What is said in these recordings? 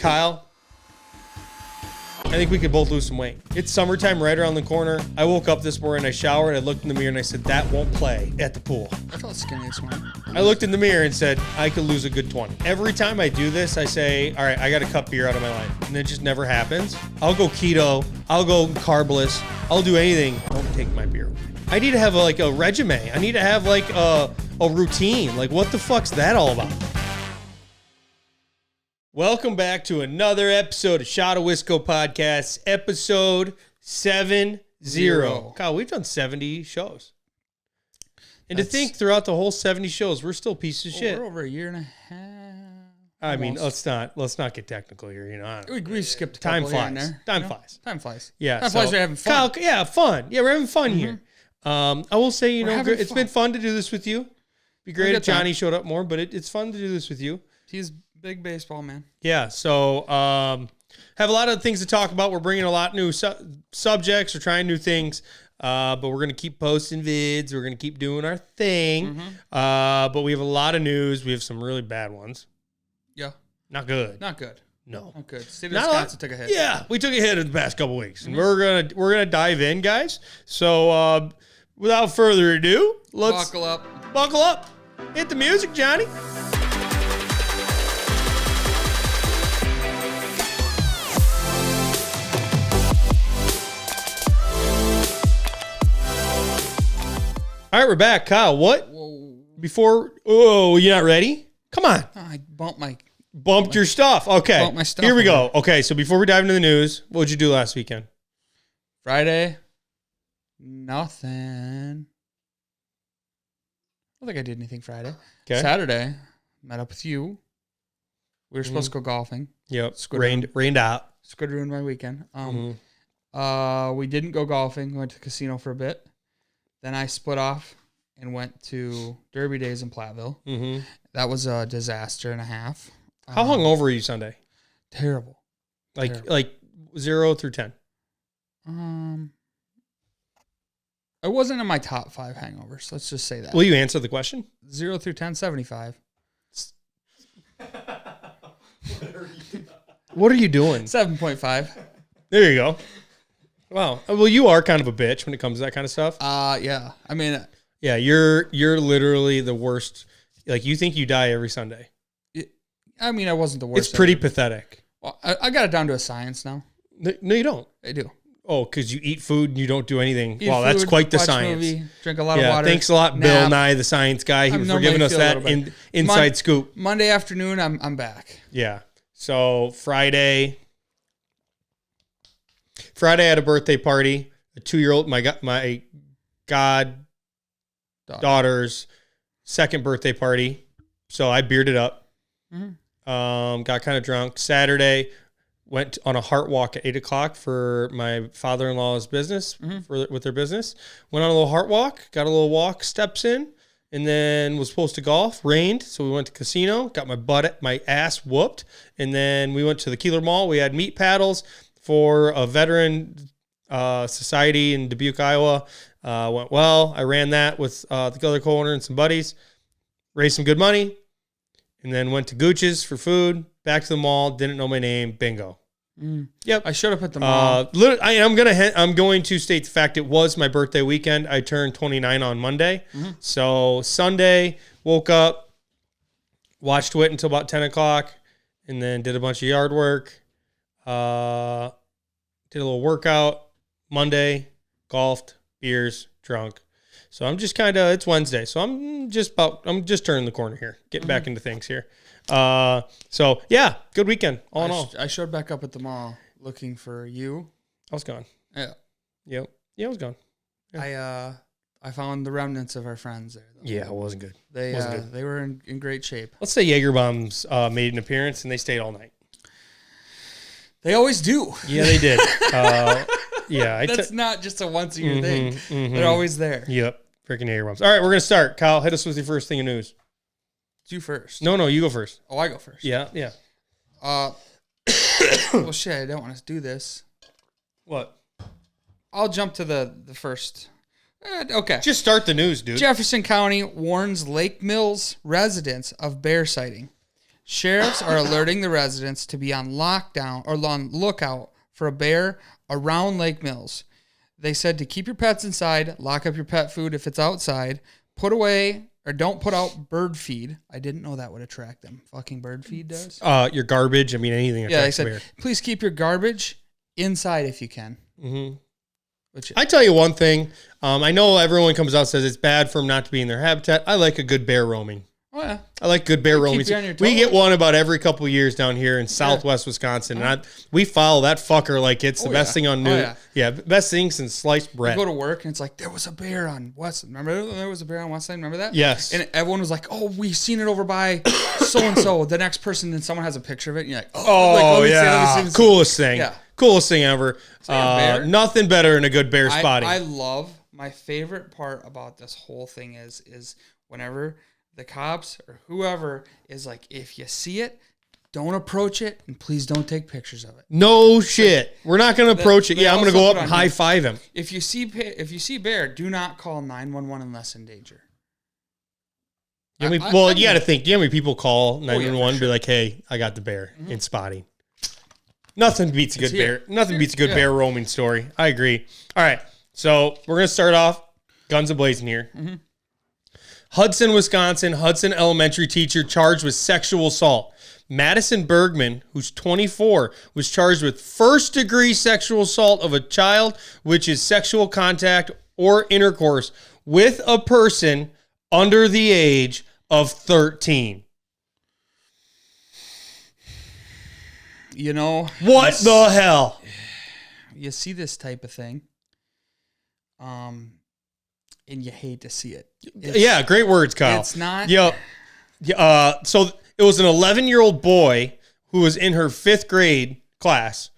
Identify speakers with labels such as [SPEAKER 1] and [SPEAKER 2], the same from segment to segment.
[SPEAKER 1] Kyle, I think we could both lose some weight. It's summertime right around the corner. I woke up this morning, I showered, I looked in the mirror, and I said, that won't play at the pool.
[SPEAKER 2] I felt skinny this morning.
[SPEAKER 1] I looked in the mirror and said, I could lose a good 20. Every time I do this, I say, all right, I got to cut beer out of my life. And it just never happens. I'll go keto. I'll go carbless. I'll do anything. Don't take my beer away. I need to have a regimen. I need to have a routine. Like, what the fuck's that all about? Welcome back to another episode of Shot of Wisco podcast, episode 70. Kyle, we've done 70 shows. And to think throughout the whole 70 shows, we're still pieces of shit.
[SPEAKER 2] We're over a year and a half.
[SPEAKER 1] I mean, let's not get technical here, you know.
[SPEAKER 2] We skipped a couple
[SPEAKER 1] time
[SPEAKER 2] here
[SPEAKER 1] flies.
[SPEAKER 2] and there.
[SPEAKER 1] Time flies.
[SPEAKER 2] Time flies.
[SPEAKER 1] Yeah.
[SPEAKER 2] Time flies, we're having fun.
[SPEAKER 1] Kyle, yeah, fun. Yeah, we're having fun here. I will say, it's been fun to do this with you. Be great if Johnny showed up more, but it's fun to do this with you.
[SPEAKER 2] He's big baseball man.
[SPEAKER 1] Yeah, so have a lot of things to talk about. We're bringing a lot of new subjects. We're trying new things, but we're going to keep posting vids. We're going to keep doing our thing. But we have a lot of news. We have some really bad ones.
[SPEAKER 2] Yeah.
[SPEAKER 1] Not good.
[SPEAKER 2] Not good.
[SPEAKER 1] No.
[SPEAKER 2] Not good. State of Wisconsin took a hit.
[SPEAKER 1] Yeah, we took a hit in the past couple weeks. And we're gonna dive in, guys. So without further ado, let's buckle up. Hit the music, Johnny. All right, we're back. Kyle, what?
[SPEAKER 2] Whoa.
[SPEAKER 1] You're not ready? Come on.
[SPEAKER 2] I
[SPEAKER 1] Bumped your stuff. Okay.
[SPEAKER 2] Bumped my stuff.
[SPEAKER 1] Here we go. Okay, so before we dive into the news, what did you do last weekend?
[SPEAKER 2] Friday, nothing. I don't think I did anything Friday.
[SPEAKER 1] Okay.
[SPEAKER 2] Saturday, met up with you. We were supposed to go golfing.
[SPEAKER 1] Yep. Rained out.
[SPEAKER 2] Squid ruined my weekend. We didn't go golfing. We went to the casino for a bit. Then I split off and went to Derby Days in Platteville. That was a disaster and a half.
[SPEAKER 1] How hungover were you Sunday?
[SPEAKER 2] Terrible.
[SPEAKER 1] Like 0 through 10?
[SPEAKER 2] I wasn't in my top 5 hangovers. Let's just say that.
[SPEAKER 1] Will you answer the question?
[SPEAKER 2] 0 through 10, 75.
[SPEAKER 1] What are you doing?
[SPEAKER 2] 7.5.
[SPEAKER 1] There you go. Wow. Well, you are kind of a bitch when it comes to that kind of stuff.
[SPEAKER 2] Yeah. I mean,
[SPEAKER 1] yeah, you're literally the worst. Like, you think you die every Sunday.
[SPEAKER 2] I wasn't the worst.
[SPEAKER 1] It's pretty pathetic.
[SPEAKER 2] Well, I got it down to a science now.
[SPEAKER 1] No, you don't.
[SPEAKER 2] I do.
[SPEAKER 1] Oh, because you eat food and you don't do anything.
[SPEAKER 2] Eat
[SPEAKER 1] wow,
[SPEAKER 2] food,
[SPEAKER 1] that's quite the
[SPEAKER 2] watch
[SPEAKER 1] science.
[SPEAKER 2] Movie, drink a lot of water.
[SPEAKER 1] Thanks a lot, Bill Nye, the science guy, for giving us that inside scoop.
[SPEAKER 2] Monday afternoon, I'm back.
[SPEAKER 1] Yeah. So Friday I had a birthday party. A 2-year-old, my goddaughter's second birthday party. So I bearded up. Got kind of drunk. Saturday, went on a heart walk at 8 o'clock for my father-in-law's business, with their business. Went on a little heart walk, got a little walk, steps in, and then was supposed to golf. Rained, so we went to casino, got my ass whooped, and then we went to the Keeler Mall. We had meat paddles for a veteran society in Dubuque, Iowa. Went well. I ran that with the other co-owner and some buddies. Raised some good money. And then went to Gooch's for food. Back to the mall. Didn't know my name. Bingo. Yep.
[SPEAKER 2] I showed up at the mall.
[SPEAKER 1] I'm going to state the fact it was my birthday weekend. I turned 29 on Monday. So Sunday, woke up, watched WIT until about 10 o'clock, and then did a bunch of yard work. Did a little workout. Monday, golfed, beers, drunk. So I'm just it's Wednesday. So I'm just turning the corner here, getting back into things here. So yeah, good weekend all in all.
[SPEAKER 2] I showed back up at the mall looking for you.
[SPEAKER 1] I was gone.
[SPEAKER 2] Yeah.
[SPEAKER 1] Yep. Yeah, I was gone.
[SPEAKER 2] Yeah. I found the remnants of our friends there, though.
[SPEAKER 1] Yeah, it wasn't good.
[SPEAKER 2] They were in great shape.
[SPEAKER 1] Let's say Jaeger Bombs made an appearance and they stayed all night.
[SPEAKER 2] They always do.
[SPEAKER 1] Yeah, they did. Yeah,
[SPEAKER 2] that's not just a once a year thing. They're always there.
[SPEAKER 1] Yep. Freaking Jaeger Bombs. All right, we're going to start. Kyle, hit us with your first thing of news.
[SPEAKER 2] You first.
[SPEAKER 1] No, you go first.
[SPEAKER 2] Oh, I go first.
[SPEAKER 1] Yeah.
[SPEAKER 2] Well, shit, I don't want to do this.
[SPEAKER 1] What?
[SPEAKER 2] I'll jump to the first. Okay.
[SPEAKER 1] Just start the news, dude.
[SPEAKER 2] Jefferson County warns Lake Mills residents of bear sighting. Sheriffs are alerting the residents to be on lockdown or on lookout for a bear around Lake Mills. They said to keep your pets inside, lock up your pet food if it's outside, put away or don't put out bird feed. I didn't know that would attract them. Fucking bird feed does.
[SPEAKER 1] Your garbage. I mean, anything.
[SPEAKER 2] Yeah, they said, please keep your garbage inside if you can.
[SPEAKER 1] Mm-hmm. I tell you one thing. I know everyone comes out and says it's bad for them not to be in their habitat. I like a good bear roaming.
[SPEAKER 2] Oh, yeah.
[SPEAKER 1] I like good bear roaming. We get one about every couple of years down here in southwest Wisconsin. And we follow that fucker like it's the best thing on news. Yeah, best thing since sliced bread.
[SPEAKER 2] You go to work and it's like, there was a bear on West. Remember there was a bear on West Side? Remember that?
[SPEAKER 1] Yes.
[SPEAKER 2] And everyone was like, oh, we've seen it over by so-and-so. The next person, then someone has a picture of it. And you're like,
[SPEAKER 1] oh, let me see. Coolest thing.
[SPEAKER 2] Yeah.
[SPEAKER 1] Coolest thing ever. Nothing better than a good bear spotting.
[SPEAKER 2] I love, my favorite part about this whole thing is whenever the cops or whoever is like, if you see it, don't approach it and please don't take pictures of it.
[SPEAKER 1] No shit. We're not going to approach it. Yeah, I'm going to go up and high five him.
[SPEAKER 2] If you see bear, do not call 911 unless in danger.
[SPEAKER 1] You got to think. You know how many people call 911 and be like, hey, I got the bear in spotting. Nothing beats a good bear. Nothing beats a good bear roaming story. I agree. All right. So we're going to start off guns a-blazing here. Mm-hmm. Hudson, Wisconsin, Hudson elementary teacher charged with sexual assault. Madison Bergman, who's 24, was charged with first-degree sexual assault of a child, which is sexual contact or intercourse with a person under the age of 13.
[SPEAKER 2] You know,
[SPEAKER 1] what the hell?
[SPEAKER 2] You see this type of thing, and you hate to see it.
[SPEAKER 1] Yeah, great words, Kyle.
[SPEAKER 2] It's not.
[SPEAKER 1] So it was an 11-year-old boy who was in her 5th grade class.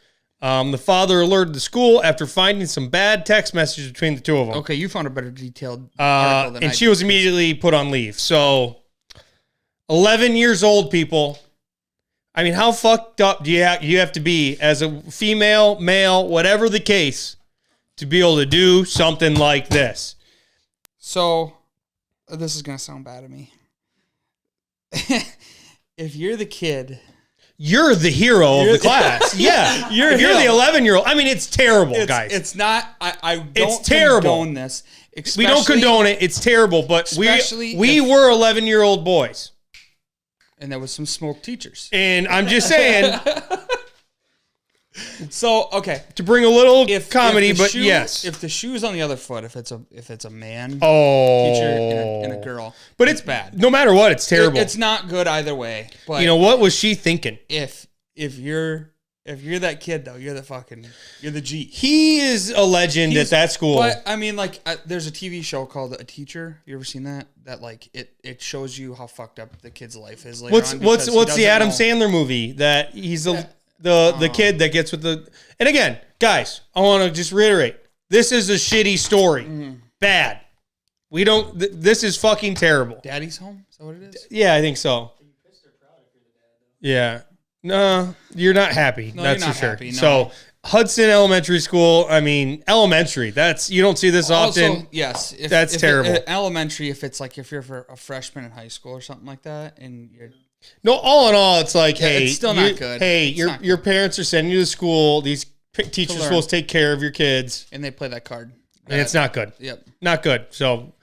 [SPEAKER 1] The father alerted the school after finding some bad text messages between the two of them.
[SPEAKER 2] Okay, you found a better detailed article than I did.
[SPEAKER 1] And she was immediately put on leave. So, 11 years old, people. I mean, how fucked up do you have to be as a female, male, whatever the case, to be able to do something like this?
[SPEAKER 2] So, this is going to sound bad to me. If you're the kid,
[SPEAKER 1] you're the hero of the class. Yeah. You're the 11-year-old. I mean, it's terrible, guys.
[SPEAKER 2] It's not, I don't condone this.
[SPEAKER 1] We don't condone it. It's terrible, but we were 11-year-old boys.
[SPEAKER 2] And there was some smoke teachers.
[SPEAKER 1] And I'm just saying.
[SPEAKER 2] So, okay.
[SPEAKER 1] To bring a little comedy, but
[SPEAKER 2] shoe,
[SPEAKER 1] yes.
[SPEAKER 2] If the shoe is on the other foot, if it's a man teacher and a girl,
[SPEAKER 1] but
[SPEAKER 2] it's bad.
[SPEAKER 1] No matter what, it's terrible.
[SPEAKER 2] It's not good either way. But
[SPEAKER 1] you know, what was she thinking?
[SPEAKER 2] If you're that kid though, you're the G.
[SPEAKER 1] He is a legend at that school.
[SPEAKER 2] But I mean, like, there's a TV show called A Teacher. You ever seen that? That like it shows you how fucked up the kid's life is later on.
[SPEAKER 1] What's the Adam Sandler movie that he's the kid that gets with the... And again, guys, I want to just reiterate. This is a shitty story. Mm-hmm. Bad. We don't... this is fucking terrible.
[SPEAKER 2] Daddy's home? Is that what it is?
[SPEAKER 1] Yeah, I think so. Are you pissed or proud if you're the dad, though? Yeah. No, you're not happy.
[SPEAKER 2] No,
[SPEAKER 1] that's
[SPEAKER 2] you're not
[SPEAKER 1] for sure.
[SPEAKER 2] Happy, no.
[SPEAKER 1] So, Hudson Elementary School, I mean, elementary. You don't see this often.
[SPEAKER 2] Also, yes.
[SPEAKER 1] That's terrible.
[SPEAKER 2] Elementary, if you're for a freshman in high school or something like that, and you're...
[SPEAKER 1] No, all in all, it's like, hey,
[SPEAKER 2] it's still not good.
[SPEAKER 1] Hey, your parents are sending you to school. These teachers are supposed to take care of your kids,
[SPEAKER 2] and they play that card,
[SPEAKER 1] and it's not good.
[SPEAKER 2] Yep,
[SPEAKER 1] not good. So,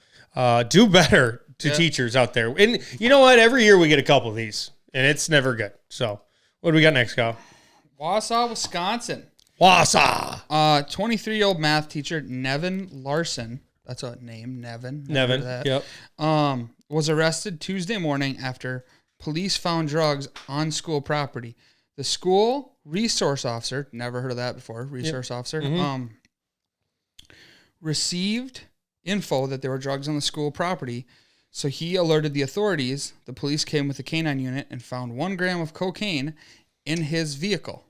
[SPEAKER 1] do better to teachers out there. And you know what? Every year we get a couple of these, and it's never good. So, what do we got next, Kyle?
[SPEAKER 2] Wausau, Wisconsin.
[SPEAKER 1] Wausau.
[SPEAKER 2] 23-year-old math teacher Nevin Larson. That's a name, Nevin.
[SPEAKER 1] Yep.
[SPEAKER 2] Was arrested Tuesday morning after police found drugs on school property. The school resource officer, never heard of that before, officer, received info that there were drugs on the school property, so he alerted the authorities. The police came with a canine unit and found 1 gram of cocaine in his vehicle.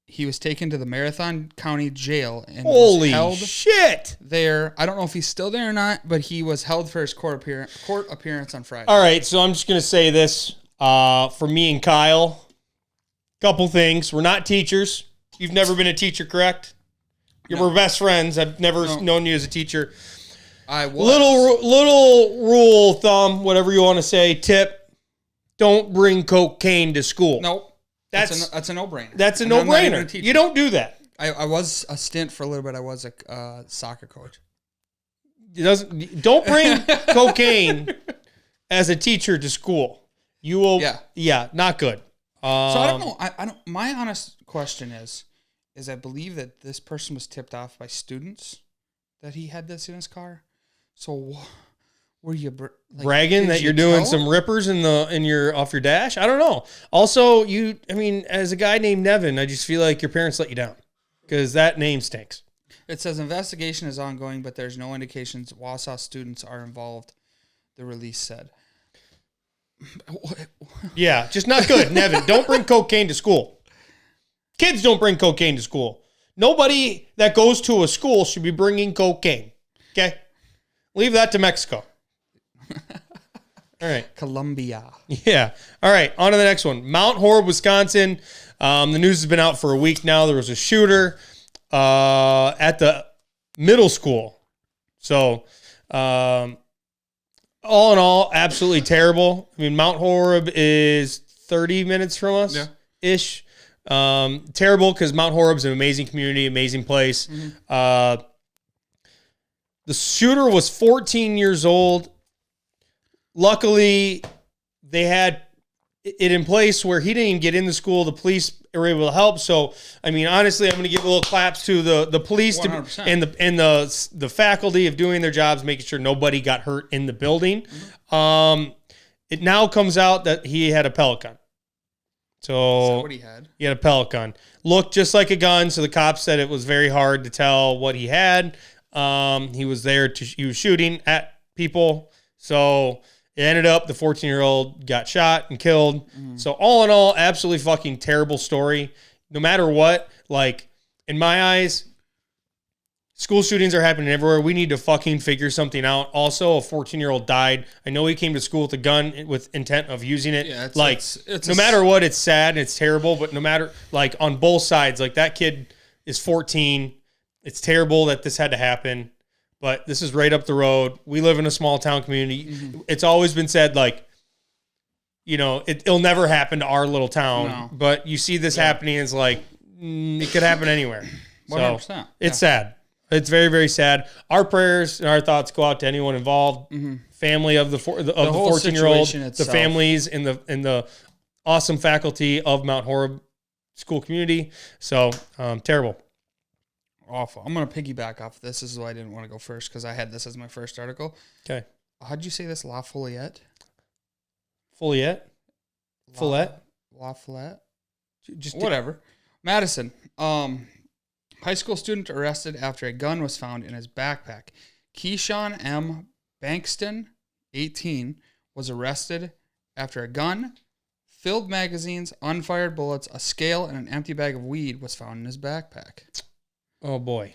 [SPEAKER 2] He was taken to the Marathon County Jail and was held there. I don't know if he's still there or not, but he was held for his court appearance on Friday.
[SPEAKER 1] All right, so I'm just going to say this for me and Kyle. Couple things. We're not teachers. You've never been a teacher, correct? We're best friends. I've never known you as a teacher.
[SPEAKER 2] I was.
[SPEAKER 1] Little rule, thumb, whatever you want to say, tip. don't bring cocaine to school.
[SPEAKER 2] Nope. That's a no-brainer.
[SPEAKER 1] That's a no-brainer. You don't do that.
[SPEAKER 2] I was a stint for a little bit. I was a soccer coach.
[SPEAKER 1] Don't bring cocaine as a teacher to school. You will. Yeah, not good.
[SPEAKER 2] So I don't know. I don't. My honest question is I believe that this person was tipped off by students that he had this in his car. So were you
[SPEAKER 1] bragging that you're doing some rippers off your dash? I don't know. Also, as a guy named Nevin, I just feel like your parents let you down because that name stinks.
[SPEAKER 2] It says investigation is ongoing, but there's no indications Wausau students are involved. The release said.
[SPEAKER 1] Yeah, just not good. Nevin, don't bring cocaine to school. Kids don't bring cocaine to school. Nobody that goes to a school should be bringing cocaine. Okay? Leave that to Mexico. All right.
[SPEAKER 2] Colombia.
[SPEAKER 1] Yeah. All right, on to the next one. Mount Horeb, Wisconsin. The news has been out for a week now. There was a shooter at the middle school. So, all in all, absolutely terrible. I mean, Mount Horeb is 30 minutes from us, ish. Terrible because Mount Horeb's an amazing community, amazing place. Mm-hmm. The shooter was 14 years old. Luckily, they had it in place where he didn't even get in the school. The police were able to help. So, I mean, honestly, I'm going to give a little claps to the police and the faculty of doing their jobs, making sure nobody got hurt in the building. Mm-hmm. It now comes out that he had a pellet gun. So
[SPEAKER 2] is that what he had?
[SPEAKER 1] He had a pellet gun. Looked just like a gun. So the cops said it was very hard to tell what he had. He was he was shooting at people. So it ended up the 14-year-old got shot and killed. Mm. So all in all, absolutely fucking terrible story. No matter what, like in my eyes, school shootings are happening everywhere. We need to fucking figure something out. Also, a 14-year-old died. I know he came to school with a gun with intent of using it. Yeah, it's no matter what, it's sad and it's terrible. But no matter, like on both sides, like that kid is 14. It's terrible that this had to happen. But this is right up the road. We live in a small town community. Mm-hmm. It's always been said, like, it'll never happen to our little town. No. But you see this happening, it's like, it could happen anywhere. 100%. It's sad. It's very, very sad. Our prayers and our thoughts go out to anyone involved, family of the 14-year-old, the families and the awesome faculty of Mount Horeb school community. So, terrible.
[SPEAKER 2] Awful. I'm going to piggyback off this. This is why I didn't want to go first because I had this as my first article.
[SPEAKER 1] Okay.
[SPEAKER 2] How'd you say this? La Follette?
[SPEAKER 1] Follette? Follette?
[SPEAKER 2] La Follette?
[SPEAKER 1] Just
[SPEAKER 2] whatever. Madison. High school student arrested after a gun was found in his backpack. Keyshawn M. Bankston, 18, was arrested after a gun, filled magazines, unfired bullets, a scale, and an empty bag of weed was found in his backpack.
[SPEAKER 1] Oh, boy.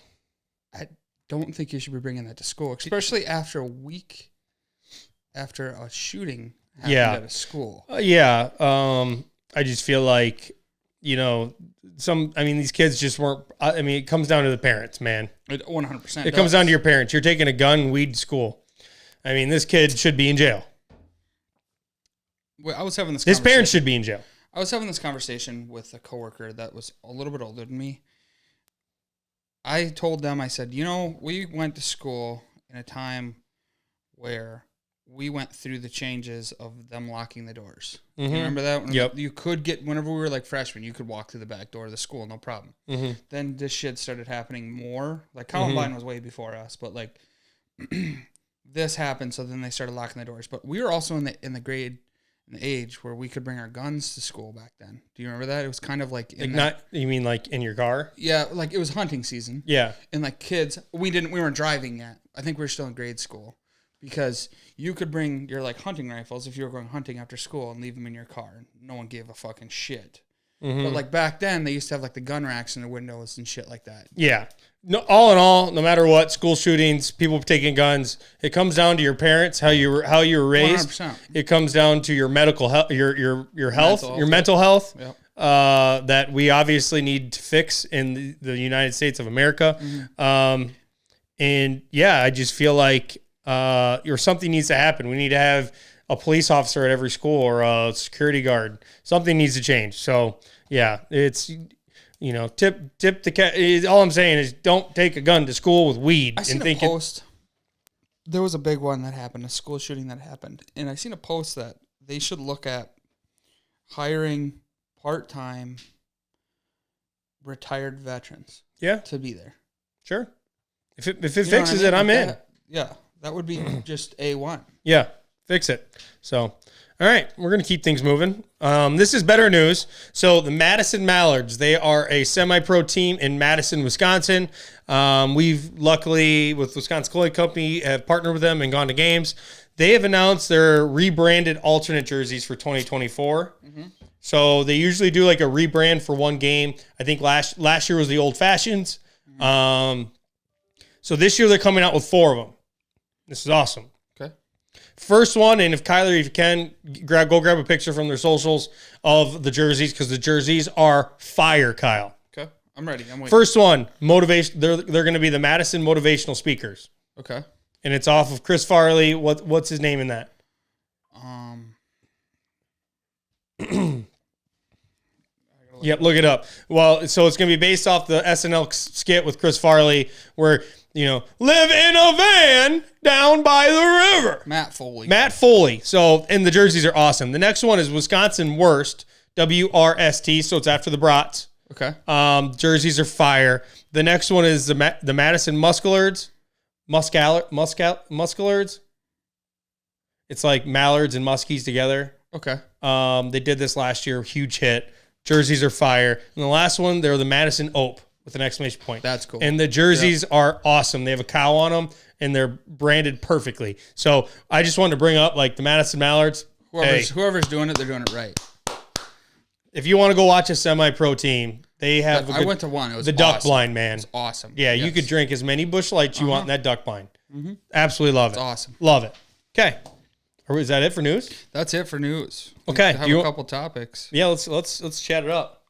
[SPEAKER 2] I don't think you should be bringing that to school, especially after a week after a shooting happened at a school.
[SPEAKER 1] I just feel like, these kids just weren't, it comes down to the parents, man.
[SPEAKER 2] It 100%.
[SPEAKER 1] It comes down to your parents. You're taking a gun, weed to school. I mean, this kid should be in jail.
[SPEAKER 2] Well, I was having this
[SPEAKER 1] His parents should be in jail.
[SPEAKER 2] I was having this conversation with a coworker that was a little bit older than me. I told them, I said, we went to school in a time where we went through the changes of them locking the doors. Mm-hmm. You remember that?
[SPEAKER 1] Yep.
[SPEAKER 2] You could get, whenever we were like freshmen, you could walk through the back door of the school, no problem.
[SPEAKER 1] Mm-hmm.
[SPEAKER 2] Then this shit started happening more. Like Columbine was way before us, but like this happened, so then they started locking the doors. But we were also in the age where we could bring our guns to school back then. Do you remember that? It was kind of like
[SPEAKER 1] you mean like in your car?
[SPEAKER 2] Yeah, like it was hunting season.
[SPEAKER 1] Yeah.
[SPEAKER 2] And like kids, we weren't driving yet. I think we were still in grade school because you could bring your like hunting rifles if you were going hunting after school and leave them in your car. No one gave a fucking shit. Mm-hmm. But like back then, they used to have like the gun racks in the windows and shit like that.
[SPEAKER 1] Yeah. No, all in all, no matter what, school shootings, people taking guns, it comes down to your parents, how you were raised.
[SPEAKER 2] 100%.
[SPEAKER 1] It comes down to your medical health, your health, your mental health.
[SPEAKER 2] Yep.
[SPEAKER 1] That we obviously need to fix in the United States of America. Mm-hmm. And yeah, I just feel like something needs to happen. We need to have a police officer at every school or a security guard. Something needs to change. So yeah, it's, tip the cat. All I'm saying is don't take a gun to school with weed.
[SPEAKER 2] I seen a post. There was a big one that happened, a school shooting that happened. And I seen a post that they should look at hiring part-time retired veterans.
[SPEAKER 1] Yeah.
[SPEAKER 2] To be there.
[SPEAKER 1] Sure. If it fixes it, I'm in.
[SPEAKER 2] Yeah. That would be just A1.
[SPEAKER 1] Yeah. Fix it. So, all right. We're going to keep things moving. This is better news. So the Madison Mallards, they are a semi-pro team in Madison, Wisconsin. We've luckily, with Wisconsin Clothing Company, have partnered with them and gone to games. They have announced their rebranded alternate jerseys for 2024. Mm-hmm. So they usually do like a rebrand for one game. I think last year was the Old Fashions. Mm-hmm. So this year they're coming out with 4 of them. This is awesome.
[SPEAKER 2] Okay.
[SPEAKER 1] First one, and if Kyler, if you can, go grab a picture from their socials of the jerseys, because the jerseys are fire, Kyle.
[SPEAKER 2] Okay, I'm ready. I'm waiting.
[SPEAKER 1] First one, motivation. They're going to be the Madison motivational speakers.
[SPEAKER 2] Okay.
[SPEAKER 1] And it's off of Chris Farley. What's his name in that? Yep, look it up. Well, so it's going to be based off the SNL skit with Chris Farley where, live in a van down by the river.
[SPEAKER 2] Matt Foley.
[SPEAKER 1] So, and the jerseys are awesome. The next one is Wisconsin Worst, WRST, so it's after the Brats.
[SPEAKER 2] Okay.
[SPEAKER 1] Jerseys are fire. The next one is the Madison Muscalards. Muscalards. It's like Mallards and Muskies together.
[SPEAKER 2] Okay.
[SPEAKER 1] They did this last year, huge hit. Jerseys are fire. And the last one, they're the Madison Ope with an exclamation point.
[SPEAKER 2] That's cool.
[SPEAKER 1] And the jerseys are awesome. They have a cow on them, and they're branded perfectly. So I just wanted to bring up like the Madison Mallards.
[SPEAKER 2] Whoever's doing it, they're doing it right.
[SPEAKER 1] If you want to go watch a semi-pro team, they have.
[SPEAKER 2] I went to one. It was
[SPEAKER 1] the
[SPEAKER 2] awesome.
[SPEAKER 1] duck blind, man.
[SPEAKER 2] It's awesome.
[SPEAKER 1] Yeah, yes. You could drink as many Busch Lights you want in that duck blind. Mm-hmm. Absolutely love it.
[SPEAKER 2] It's awesome.
[SPEAKER 1] Love it. Okay. Is that it for news?
[SPEAKER 2] That's it for news.
[SPEAKER 1] Okay.
[SPEAKER 2] We have a couple topics.
[SPEAKER 1] Yeah, let's chat it up.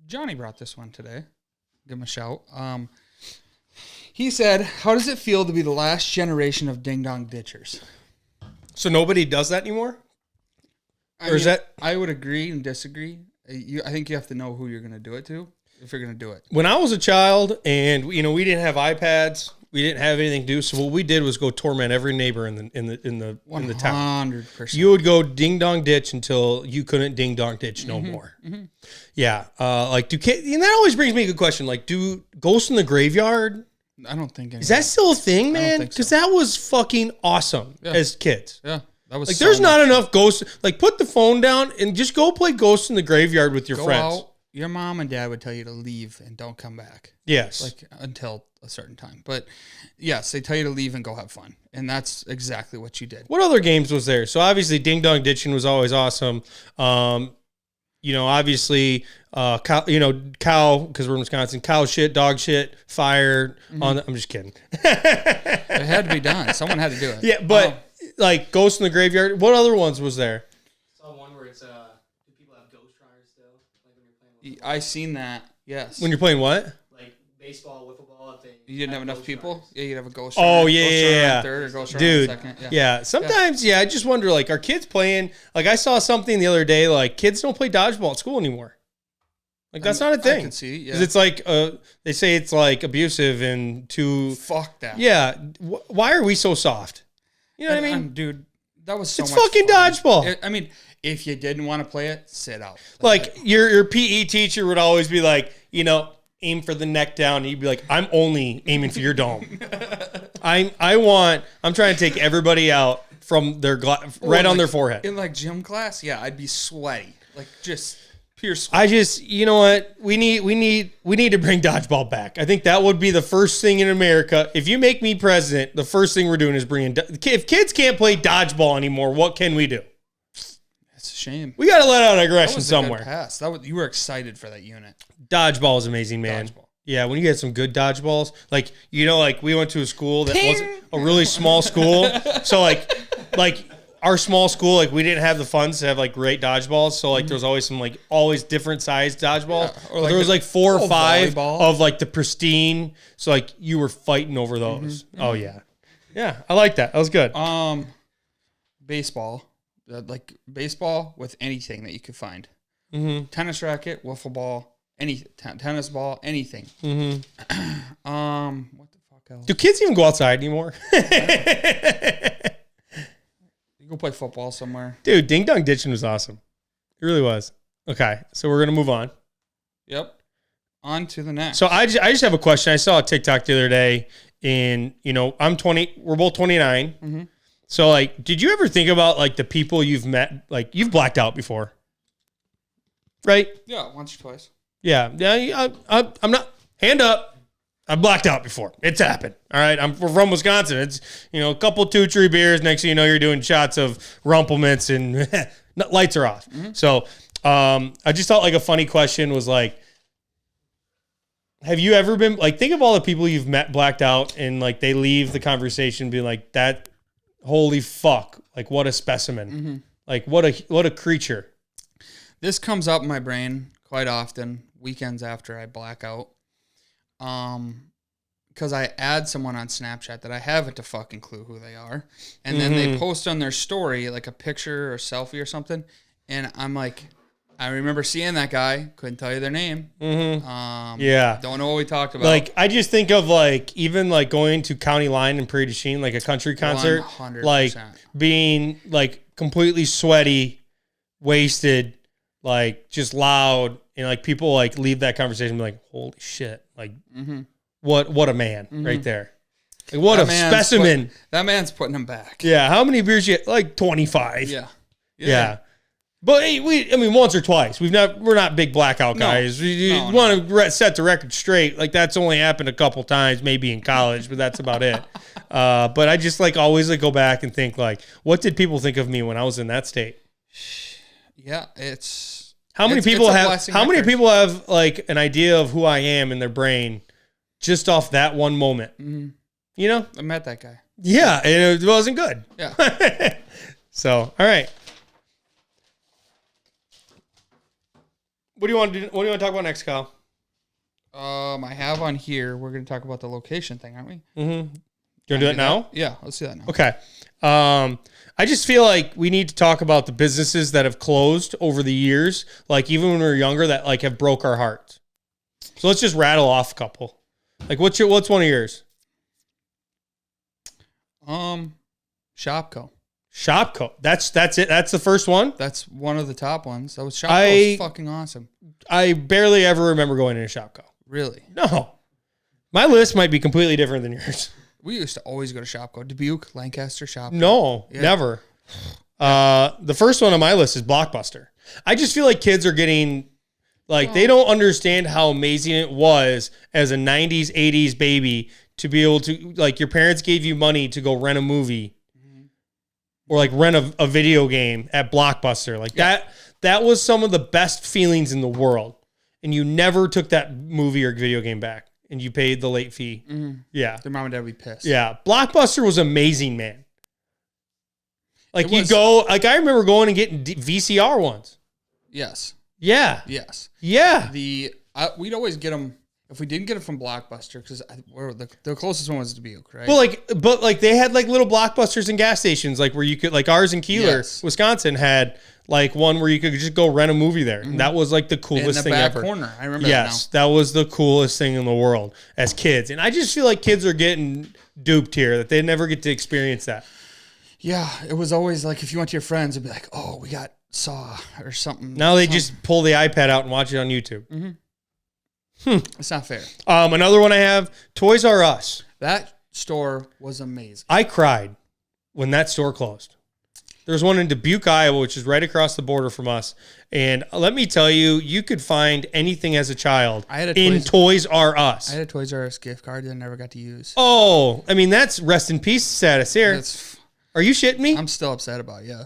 [SPEAKER 2] Johnny brought this one today. Give him a shout. He said, "How does it feel to be the last generation of ding dong ditchers?"
[SPEAKER 1] So nobody does that anymore? Is that?
[SPEAKER 2] I would agree and disagree. I think you have to know who you're going to do it to if you're going to do it.
[SPEAKER 1] When I was a child, and we didn't have iPads. We didn't have anything to do, so what we did was go torment every neighbor in the town.
[SPEAKER 2] 100%.
[SPEAKER 1] You would go ding dong ditch until you couldn't ding dong ditch no more. Mm-hmm. Yeah, and that always brings me a good question. Like, do ghosts in the graveyard?
[SPEAKER 2] I don't think
[SPEAKER 1] is that still a thing, man? Because that was fucking awesome as kids.
[SPEAKER 2] Yeah, that was
[SPEAKER 1] like. There's not enough ghosts. Like, put the phone down and just go play ghosts in the graveyard with your friends.
[SPEAKER 2] Out. Your mom and dad would tell you to leave and don't come back.
[SPEAKER 1] Yes,
[SPEAKER 2] like until a certain time. But yes, they tell you to leave and go have fun, and that's exactly what you did.
[SPEAKER 1] What other games was there? So obviously, ding dong ditching was always awesome. Obviously, cow, because we're in Wisconsin, cow shit, dog shit, fire. I'm just kidding.
[SPEAKER 2] It had to be done. Someone had to do it.
[SPEAKER 1] Yeah, but like Ghost in the Graveyard. What other ones was there?
[SPEAKER 3] I saw one where it's do people have ghost fryers still? Like when you're playing.
[SPEAKER 2] I seen that. Yes.
[SPEAKER 1] When you're playing what?
[SPEAKER 3] Like baseball, wiffle ball. If
[SPEAKER 2] you didn't have enough people.
[SPEAKER 3] Fryers.
[SPEAKER 2] Yeah, you'd have a ghost.
[SPEAKER 1] Oh
[SPEAKER 2] runner,
[SPEAKER 1] yeah.
[SPEAKER 2] Third or ghost
[SPEAKER 1] dude.
[SPEAKER 2] Second.
[SPEAKER 1] Yeah. Sometimes, I just wonder, like, are kids playing? Like, I saw something the other day. Like, kids don't play dodgeball at school anymore. Like, that's not a thing.
[SPEAKER 2] I can see. Yeah.
[SPEAKER 1] 'Cause it's like they say it's like abusive and too.
[SPEAKER 2] Fuck that.
[SPEAKER 1] Yeah. Why are we so soft? You know what I mean,
[SPEAKER 2] dude? That was so
[SPEAKER 1] it's
[SPEAKER 2] much
[SPEAKER 1] fucking
[SPEAKER 2] fun.
[SPEAKER 1] dodgeball.
[SPEAKER 2] I mean, if you didn't want to play it, sit out.
[SPEAKER 1] Like your PE teacher would always be like, aim for the neck down. And you'd be like, I'm only aiming for your dome. I'm trying to take everybody out from their right on their forehead.
[SPEAKER 2] In like gym class, yeah, I'd be sweaty, like just pure sweat.
[SPEAKER 1] You know what? We need to bring dodgeball back. I think that would be the first thing in America. If you make me president, the first thing we're doing is bringing. If kids can't play dodgeball anymore, what can we do?
[SPEAKER 2] That's a shame.
[SPEAKER 1] We got to let out aggression somewhere.
[SPEAKER 2] Pass. You were excited for that unit.
[SPEAKER 1] Dodgeball is amazing, man. Dodgeball. Yeah, when you get some good dodgeballs, like we went to a school that wasn't a really small school, so like our small school, like we didn't have the funds to have like great dodgeballs, so like there was always some always different sized dodgeballs. Yeah, or there was like 4 or 5 of like the pristine, so like you were fighting over those. Mm-hmm. Oh yeah, I like that. That was good.
[SPEAKER 2] baseball, like baseball with anything that you could find.
[SPEAKER 1] Mm-hmm.
[SPEAKER 2] Tennis racket, wiffle ball, tennis ball, anything.
[SPEAKER 1] Mm-hmm.
[SPEAKER 2] What the fuck else?
[SPEAKER 1] Do kids even go outside anymore?
[SPEAKER 2] You go play football somewhere.
[SPEAKER 1] Dude, ding dong ditching was awesome. It really was. Okay, so we're gonna move on.
[SPEAKER 2] Yep. On to the next.
[SPEAKER 1] So I just have a question. I saw a TikTok the other day, and I'm 20. We're both 29.
[SPEAKER 2] Mm-hmm.
[SPEAKER 1] So like, did you ever think about like the people you've met? Like you've blacked out before, right?
[SPEAKER 2] Yeah, once or twice.
[SPEAKER 1] Yeah. I'm not. Hand up. I've blacked out before. It's happened. All right. We're from Wisconsin. It's a couple 2-3 beers. Next thing you know, you're doing shots of Rumplements and lights are off.
[SPEAKER 2] Mm-hmm.
[SPEAKER 1] So I just thought like a funny question was like, have you ever been like, think of all the people you've met blacked out and like they leave the conversation being like, that, holy fuck, like what a specimen.
[SPEAKER 2] Mm-hmm.
[SPEAKER 1] Like what a creature.
[SPEAKER 2] This comes up in my brain quite often, weekends after I black out. Because I add someone on Snapchat that I haven't a fucking clue who they are. And then they post on their story like a picture or selfie or something. And I'm like, I remember seeing that guy. Couldn't tell you their name.
[SPEAKER 1] Mm-hmm. Yeah.
[SPEAKER 2] Don't know what we talked about.
[SPEAKER 1] Like, I just think of like, even like going to County Line in Prairie du Chien, like a country concert,
[SPEAKER 2] 100%.
[SPEAKER 1] like being like completely sweaty, wasted, like just loud. And like people like leave that conversation and be like, holy shit. Like what a man right there. Like what a specimen.
[SPEAKER 2] That man's putting him back.
[SPEAKER 1] Yeah. How many beers you like 25.
[SPEAKER 2] Yeah.
[SPEAKER 1] But hey, once or twice. We're not big blackout guys. We want to set the record straight. Like that's only happened a couple times, maybe in college, but that's about it. But I just like always like go back and think like, what did people think of me when I was in that state?
[SPEAKER 2] Yeah, it's
[SPEAKER 1] how many people have like an idea of who I am in their brain just off that one moment? Mm-hmm. You know,
[SPEAKER 2] I met that guy.
[SPEAKER 1] Yeah, and it wasn't good.
[SPEAKER 2] Yeah.
[SPEAKER 1] So, all right. What do you want to do? What do you want to talk about next, Kyle?
[SPEAKER 2] I have on here. We're going to talk about the location thing, aren't we?
[SPEAKER 1] Mm-hmm. You want to do that now?
[SPEAKER 2] Yeah, let's do that now.
[SPEAKER 1] Okay. I just feel like we need to talk about the businesses that have closed over the years, like even when we were younger, that like have broke our hearts. So let's just rattle off a couple. Like, what's one of yours?
[SPEAKER 2] Shopco.
[SPEAKER 1] Shopco. That's it. That's the first one.
[SPEAKER 2] That's one of the top ones. That was Shopco. Fucking awesome.
[SPEAKER 1] I barely ever remember going into Shopco.
[SPEAKER 2] Really?
[SPEAKER 1] No. My list might be completely different than yours.
[SPEAKER 2] We used to always go to Shopco. Dubuque, Lancaster, Shopco.
[SPEAKER 1] No, never. The first one on my list is Blockbuster. I just feel like kids are getting like they don't understand how amazing it was as a 90s, 80s baby to be able to like your parents gave you money to go rent a movie. Or like rent a video game at Blockbuster. Like that was some of the best feelings in the world. And you never took that movie or video game back. And you paid the late fee. Mm-hmm. Yeah.
[SPEAKER 2] Their mom and dad would be pissed.
[SPEAKER 1] Yeah. Blockbuster was amazing, man. Like I remember going and getting VCR ones.
[SPEAKER 2] Yes.
[SPEAKER 1] Yeah.
[SPEAKER 2] Yes.
[SPEAKER 1] Yeah.
[SPEAKER 2] We'd always get them. If we didn't get it from Blockbuster, because the closest one was Dubuque, right?
[SPEAKER 1] But they had like little Blockbusters and gas stations, like where you could like ours in Keeler, Wisconsin had like one where you could just go rent a movie there, and that was like the coolest thing ever.
[SPEAKER 2] In the back corner, I remember.
[SPEAKER 1] Yes, that was the coolest thing in the world as kids, and I just feel like kids are getting duped here that they never get to experience that.
[SPEAKER 2] Yeah, it was always like if you went to your friends, it'd be like, "Oh, we got Saw or something."
[SPEAKER 1] Now they just pull the iPad out and watch it on YouTube.
[SPEAKER 2] Mm-hmm. It's not fair.
[SPEAKER 1] Another one I have, Toys R Us.
[SPEAKER 2] That store was amazing.
[SPEAKER 1] I cried when that store closed. There's one in Dubuque, Iowa, which is right across the border from us. And let me tell you, you could find anything as a child in Toys R Us.
[SPEAKER 2] I had a Toys R Us gift card that I never got to use.
[SPEAKER 1] Oh, I mean, that's rest in peace status here. Are you shitting me?
[SPEAKER 2] I'm still upset about it, yeah.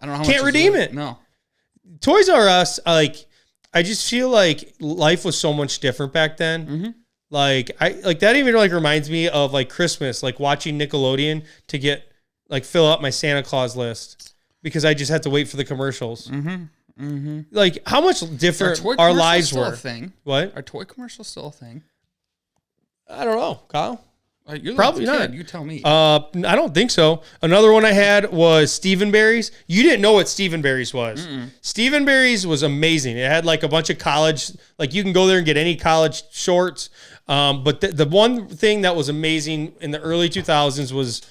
[SPEAKER 2] I don't know how
[SPEAKER 1] Can't redeem it.
[SPEAKER 2] No.
[SPEAKER 1] Toys R Us, like... I just feel like life was so much different back then. Mm-hmm. Like that even like reminds me of like Christmas, like watching Nickelodeon to get like fill out my Santa Claus list because I just had to wait for the commercials. Mm-hmm. Mm-hmm. Like how much different our lives were.
[SPEAKER 2] A thing.
[SPEAKER 1] What?
[SPEAKER 2] Are toy commercials still a thing?
[SPEAKER 1] I don't know, Kyle.
[SPEAKER 2] You're
[SPEAKER 1] Probably
[SPEAKER 2] the kid.
[SPEAKER 1] not.
[SPEAKER 2] You tell me.
[SPEAKER 1] I don't think so. Another one I had was Stephenberry's. You didn't know what Stephenberry's was. Stephenberry's was amazing. It had like a bunch of college, like you can go there and get any college shorts. But the one thing that was amazing in the early 2000s was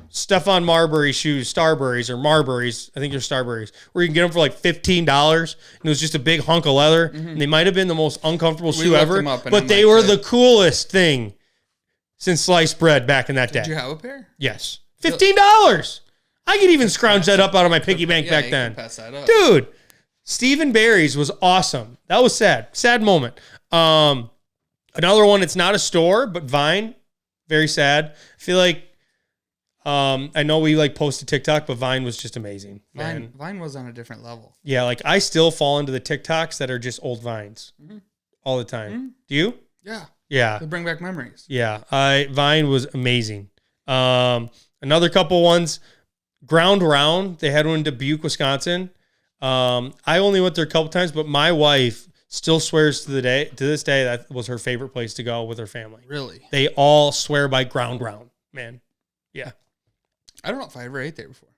[SPEAKER 1] Stefan Marbury shoes, Starburys or Marburys. I think they're Starburys, where you can get them for like $15. And it was just a big hunk of leather. And they might have been the most uncomfortable shoe ever, but they were the coolest thing since sliced bread back in that day.
[SPEAKER 2] Did you have a pair?
[SPEAKER 1] Yes. $15. I could even scrounge that up out of my piggy bank back then.
[SPEAKER 2] Pass that up.
[SPEAKER 1] Dude, Stephenberry's was awesome. That was sad. Sad moment. Another one, it's not a store, but Vine. Very sad. I feel like I know we like posted TikTok, but Vine was just amazing.
[SPEAKER 2] Vine was on a different level.
[SPEAKER 1] Yeah, like I still fall into the TikToks that are just old Vines all the time. Do you?
[SPEAKER 2] Yeah.
[SPEAKER 1] Yeah.
[SPEAKER 2] They bring back memories.
[SPEAKER 1] Yeah. Vine was amazing. Another couple ones, Ground Round. They had one in Dubuque, Wisconsin. I only went there a couple times, but my wife still swears to this day that was her favorite place to go with her family.
[SPEAKER 2] Really?
[SPEAKER 1] They all swear by Ground Round, man. Yeah.
[SPEAKER 2] I don't know if I ever ate there before.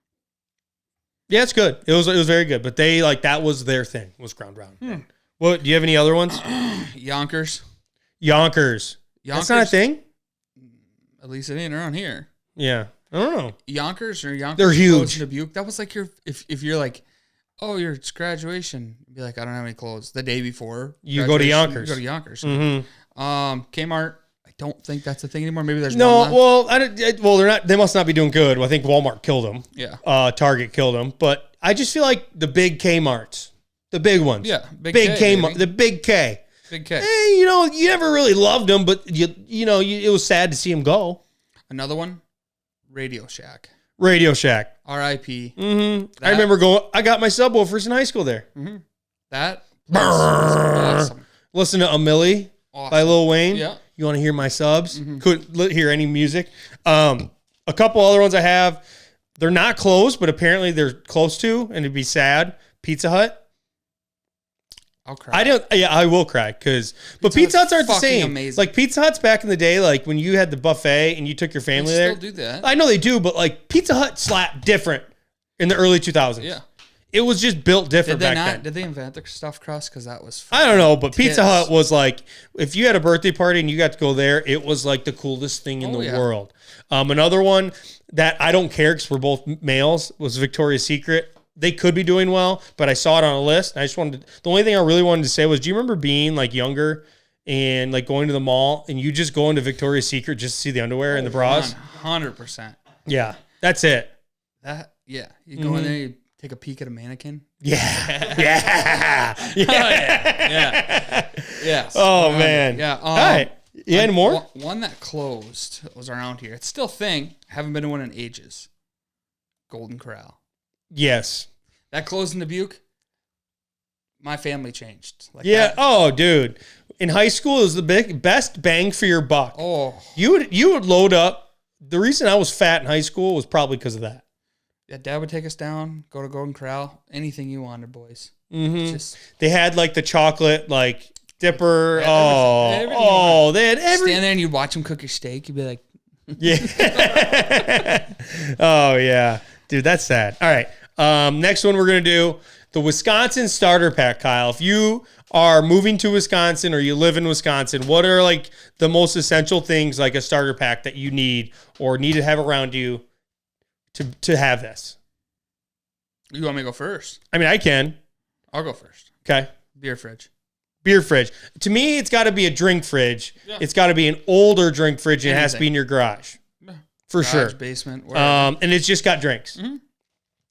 [SPEAKER 1] Yeah, it's good. It was very good, but they like that was their thing, was Ground Round. What, do you have any other ones?
[SPEAKER 2] Yonkers.
[SPEAKER 1] Yonkers. That's not a thing?
[SPEAKER 2] At least it ain't around here.
[SPEAKER 1] Yeah. I don't know.
[SPEAKER 2] Yonkers.
[SPEAKER 1] They're huge.
[SPEAKER 2] Dubuque. That was like if you're like, oh, it's graduation. You'd be like, I don't have any clothes. The day before.
[SPEAKER 1] You go to Yonkers.
[SPEAKER 2] You go to Yonkers.
[SPEAKER 1] Mm-hmm.
[SPEAKER 2] Kmart. I don't think that's a thing anymore. Maybe there's
[SPEAKER 1] no.
[SPEAKER 2] one left.
[SPEAKER 1] Well, they're not. They must not be doing good. I think Walmart killed them.
[SPEAKER 2] Yeah.
[SPEAKER 1] Target killed them. But I just feel like the big Kmarts, the big ones.
[SPEAKER 2] Yeah.
[SPEAKER 1] Big Kmart. The big K.
[SPEAKER 2] Big K.
[SPEAKER 1] You never really loved them, but it was sad to see them go.
[SPEAKER 2] Another one, Radio Shack.
[SPEAKER 1] Radio Shack.
[SPEAKER 2] R.I.P.
[SPEAKER 1] Mm-hmm. I remember I got my subwoofers in high school there.
[SPEAKER 2] Mm-hmm. That was awesome.
[SPEAKER 1] Listen to A Milli by Lil Wayne.
[SPEAKER 2] Yeah.
[SPEAKER 1] You want to hear my subs? Couldn't hear any music. A couple other ones I have. They're not closed, but apparently they're close to, and it'd be sad. Pizza Hut.
[SPEAKER 2] I'll cry.
[SPEAKER 1] I will cry but Pizza Huts aren't the same.
[SPEAKER 2] Amazing.
[SPEAKER 1] Like Pizza Huts back in the day, like when you had the buffet and you took your family there.
[SPEAKER 2] Still do that.
[SPEAKER 1] I know they do, but like Pizza Hut slapped different in the early 2000s.
[SPEAKER 2] Yeah.
[SPEAKER 1] It was just built different back then.
[SPEAKER 2] Did they invent the stuffed crust? Because that was
[SPEAKER 1] I don't know, but Pizza Hut was like, if you had a birthday party and you got to go there, it was like the coolest thing in the world. Another one that I don't care because we're both males was Victoria's Secret. They could be doing well, but I saw it on a list. And I just the only thing I really wanted to say was, do you remember being like younger and like going to the mall and you just go into Victoria's Secret just to see the underwear and the bras?
[SPEAKER 2] 100%.
[SPEAKER 1] Yeah, that's it.
[SPEAKER 2] You go in there, you take a peek at a mannequin.
[SPEAKER 1] Yeah.
[SPEAKER 2] Yes.
[SPEAKER 1] Oh, man.
[SPEAKER 2] Yeah.
[SPEAKER 1] All right. You had more?
[SPEAKER 2] One that closed was around here. It's still a thing. Haven't been to one in ages. Golden Corral.
[SPEAKER 1] Yes.
[SPEAKER 2] That closed in Dubuque. My family changed. Like
[SPEAKER 1] yeah.
[SPEAKER 2] That.
[SPEAKER 1] Oh, dude. In high school, it was the best bang for your buck.
[SPEAKER 2] Oh.
[SPEAKER 1] You would load up. The reason I was fat in high school was probably because of that.
[SPEAKER 2] Yeah, Dad would take us down, go to Golden Corral, anything you wanted, boys.
[SPEAKER 1] Mm-hmm. They had like the chocolate, like dipper.
[SPEAKER 2] Everything
[SPEAKER 1] They had everything.
[SPEAKER 2] Stand there and you'd watch them cook your steak. You'd be like,
[SPEAKER 1] yeah. Oh yeah, dude, that's sad. All right, next one we're gonna do the Wisconsin starter pack, Kyle. If you are moving to Wisconsin or you live in Wisconsin, what are like the most essential things like a starter pack that you need or need to have around you to have this?
[SPEAKER 2] You want me to go first?
[SPEAKER 1] I mean, I can.
[SPEAKER 2] I'll go first.
[SPEAKER 1] Okay.
[SPEAKER 2] Beer fridge.
[SPEAKER 1] Beer fridge. To me, it's got to be a drink fridge. Yeah. It's got to be an older drink fridge, and it has to be in your garage. For sure.
[SPEAKER 2] Basement.
[SPEAKER 1] And it's just got drinks. Mm-hmm.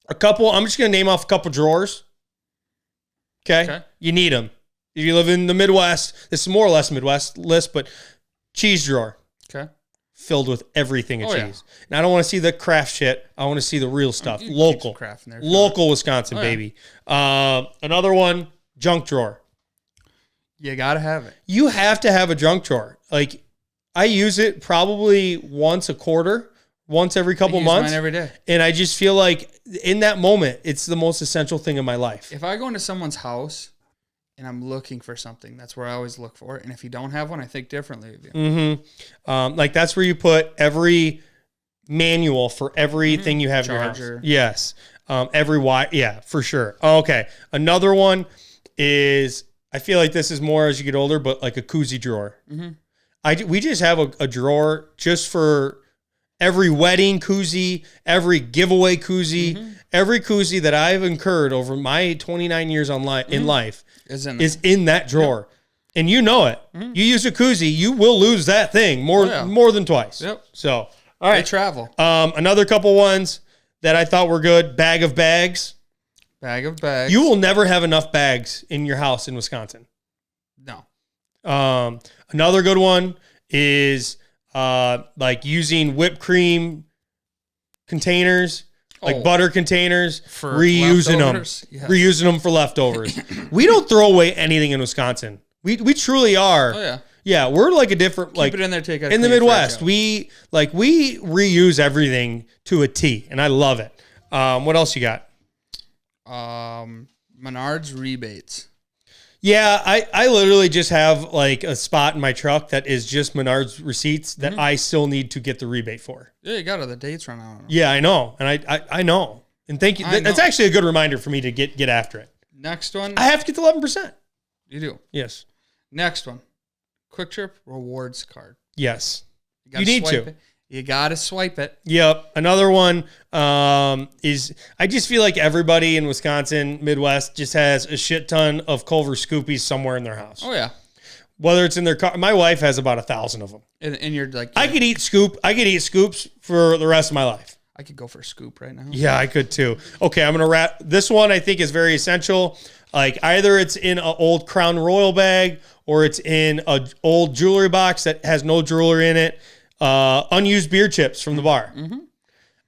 [SPEAKER 1] I'm just going to name off a couple drawers. Okay? You need them. If you live in the Midwest, this is more or less Midwest list, but cheese drawer.
[SPEAKER 2] Okay.
[SPEAKER 1] Filled with everything of cheese. Yeah. And I don't want to see the craft shit. I want to see the real stuff. Local.
[SPEAKER 2] Craft in there.
[SPEAKER 1] Local Wisconsin, baby. Another one, junk drawer.
[SPEAKER 2] You got to have it.
[SPEAKER 1] You have to have a junk drawer. Like, I use it probably once a quarter, once every couple months.
[SPEAKER 2] Mine every day.
[SPEAKER 1] And I just feel like in that moment, it's the most essential thing in my life.
[SPEAKER 2] If I go into someone's house and I'm looking for something, that's where I always look for it. And if you don't have one, I think differently of you.
[SPEAKER 1] Mm-hmm. Like that's where you put every manual for everything you have in your house.
[SPEAKER 2] Charger.
[SPEAKER 1] Yes. Every wire. Yeah, for sure. Okay. Another one is, I feel like this is more as you get older, but like a koozie drawer. We just have a drawer just for every wedding koozie, every giveaway koozie, every koozie that I've incurred over my 29 years in life is in that drawer. And you know it. You use a koozie, you will lose that thing more than twice.
[SPEAKER 2] Yep.
[SPEAKER 1] So, all right.
[SPEAKER 2] They travel.
[SPEAKER 1] Another couple ones that I thought were good. Bag of bags.
[SPEAKER 2] Bag of bags.
[SPEAKER 1] You will never have enough bags in your house in Wisconsin.
[SPEAKER 2] No.
[SPEAKER 1] Another good one is like using whipped cream containers, like butter containers,
[SPEAKER 2] For
[SPEAKER 1] reusing
[SPEAKER 2] leftovers?
[SPEAKER 1] them,
[SPEAKER 2] Yes.
[SPEAKER 1] reusing them for leftovers. We don't throw away anything in Wisconsin. We truly are.
[SPEAKER 2] Oh, yeah.
[SPEAKER 1] Yeah, we're like a different
[SPEAKER 2] Keep it in there, take it out.
[SPEAKER 1] in the
[SPEAKER 2] clean it
[SPEAKER 1] Midwest.
[SPEAKER 2] out.
[SPEAKER 1] We reuse everything to a T, and I love it. What else you got?
[SPEAKER 2] Menards rebates.
[SPEAKER 1] Yeah, I literally just have like a spot in my truck that is just Menards receipts that I still need to get the rebate for.
[SPEAKER 2] Yeah, you got it. The dates run out.
[SPEAKER 1] Yeah, I know. And I know. And thank you. That's actually a good reminder for me to get after it.
[SPEAKER 2] Next one.
[SPEAKER 1] I have to get the 11%.
[SPEAKER 2] You do.
[SPEAKER 1] Yes.
[SPEAKER 2] Next one. Quick Trip rewards card.
[SPEAKER 1] Yes.
[SPEAKER 2] gotta
[SPEAKER 1] You need
[SPEAKER 2] swipe
[SPEAKER 1] to.
[SPEAKER 2] it. You got to swipe it.
[SPEAKER 1] Yep. Another one is I just feel like everybody in Wisconsin, Midwest, just has a shit ton of Culver Scoopies somewhere in their house.
[SPEAKER 2] Oh, yeah.
[SPEAKER 1] Whether it's in their car. My wife has about 1,000 of them.
[SPEAKER 2] And you're like,
[SPEAKER 1] I could eat scoops for the rest of my life.
[SPEAKER 2] I could go for a scoop right now.
[SPEAKER 1] Yeah, I could too. Okay, I'm going to wrap. This one I think is very essential. Like either it's in an old Crown Royal bag or it's in an old jewelry box that has no jewelry in it. Unused beer chips from the bar.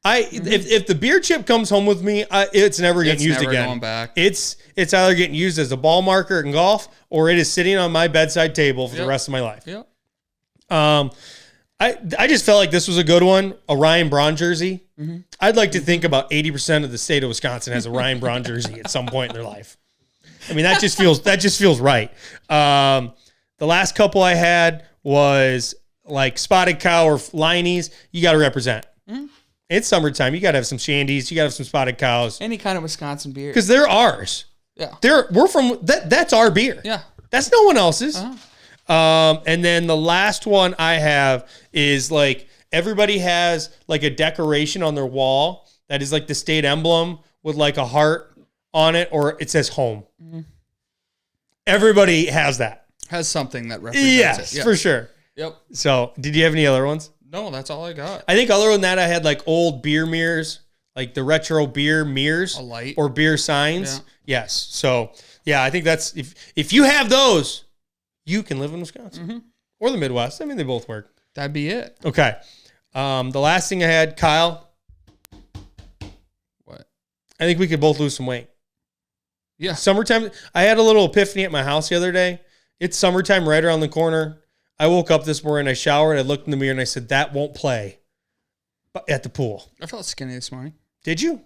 [SPEAKER 1] If the beer chip comes home with me, it's never getting used
[SPEAKER 2] never
[SPEAKER 1] again.
[SPEAKER 2] going back.
[SPEAKER 1] It's either getting used as a ball marker in golf or it is sitting on my bedside table for the rest of my life.
[SPEAKER 2] Yep.
[SPEAKER 1] I just felt like this was a good one. A Ryan Braun jersey. I'd like to think about 80% of the state of Wisconsin has a Ryan Braun jersey at some point in their life. I mean, that just feels right. The last couple I had was like Spotted Cow or Liney's. You got to represent. It's summertime. You got to have some Shandies. You got to have some Spotted Cows
[SPEAKER 2] Any kind of Wisconsin beer.
[SPEAKER 1] because they're ours.
[SPEAKER 2] Yeah.
[SPEAKER 1] We're from that. That's our beer.
[SPEAKER 2] Yeah.
[SPEAKER 1] That's no one else's. And then the last one I have is like everybody has like a decoration on their wall that is like the state emblem with like a heart on it or it says home. Everybody has that.
[SPEAKER 2] Has something that represents
[SPEAKER 1] Yes,
[SPEAKER 2] it.
[SPEAKER 1] for sure.
[SPEAKER 2] Yep.
[SPEAKER 1] So did you have any other ones?
[SPEAKER 2] No, that's all I got.
[SPEAKER 1] I think other than that, I had like old beer mirrors, like the retro beer mirrors
[SPEAKER 2] A light.
[SPEAKER 1] or beer signs.
[SPEAKER 2] Yeah.
[SPEAKER 1] Yes. So yeah, I think that's, if you have those, you can live in Wisconsin or the Midwest. I mean, they both work.
[SPEAKER 2] That'd be it.
[SPEAKER 1] Okay. The last thing I had, Kyle,
[SPEAKER 2] What?
[SPEAKER 1] I think we could both lose some weight.
[SPEAKER 2] Yeah.
[SPEAKER 1] Summertime. I had a little epiphany at my house the other day. It's summertime right around the corner. I woke up this morning, I showered, I looked in the mirror and I said, that won't play at the pool.
[SPEAKER 2] I felt skinny this morning.
[SPEAKER 1] Did you?